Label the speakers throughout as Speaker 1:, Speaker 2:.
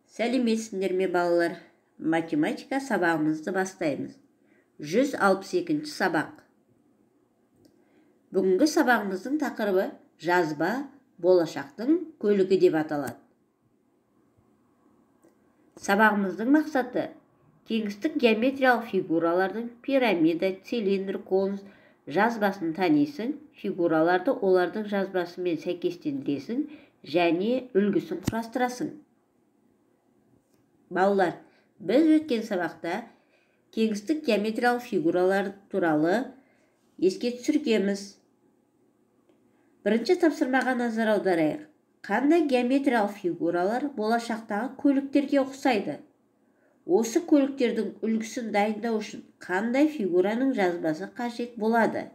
Speaker 1: Сәлеметсіңдер ме балалар? Математика сабағымызды бастаймыз. 162 сабақ. Бүгінгі сабағымыздың тақырыбы жазба болашақтың көлігі деп аталады. Сабағымыздың мақсаты кеңістік геометриялық фигуралардың пирамида, цилиндр, конус жазбасын танисың, фигураларды олардың жазбасымен сәйкестендіресің және үлгісін құрастырасың. Балалар, біз өткен сабақта кеңістік геометриялық фигуралар туралы еске түсіргенбіз. Бірінші тапсырмаға назар аударайық. Қандай геометриялық фигуралар болашақтағы көліктерге ұқсайды? Осы көліктердің үлгісін дайындау үшін қандай фигураның жазбасы қажет болады?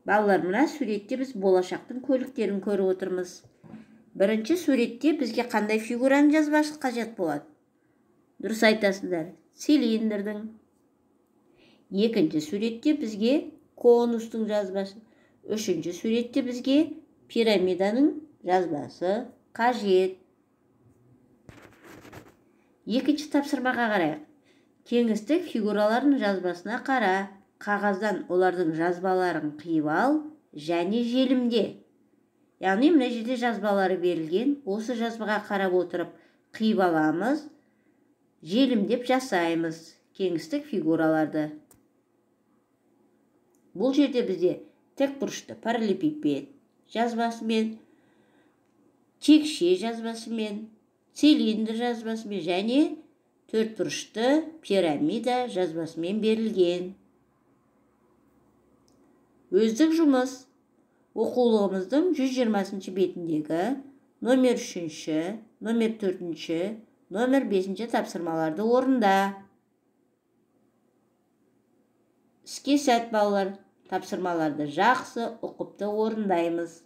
Speaker 1: Балалар, мына суретте біз болашақтың көліктерін көріп отырмыз. Бірінші суретте бізге қандай фигураның жазбасы қажет болады? Дұрыс айтасыңдар, цилиндрдің. Екінші суретте бізге конустың жазбасы. Үшінші суретте бізге пирамиданың жазбасы қажет. Екінші тапсырмаға қарайық. Кеңістік фигуралардың жазбасына қара, қағаздан олардың жазбаларын қиып ал және желімде. Яғни мына жерде жазбалары берілген, осы жазбаға қарап отырып қиып аламыз, желімдеп жасаймыз кеңістік фигураларды. Бұл жерде бізде тікбұрышты параллелепипед жазбасымен, текше жазбасымен, цилиндр жазбасымен және төртбұрышты пирамида жазбасымен берілген. Өздік жұмыс. Оқулығымыздың 120 бетіндегі номер 3, номер 4, номер 5 тапсырмаларды орында. Іске сәт балалар, тапсырмаларды жақсы ұқыпты орындаймыз.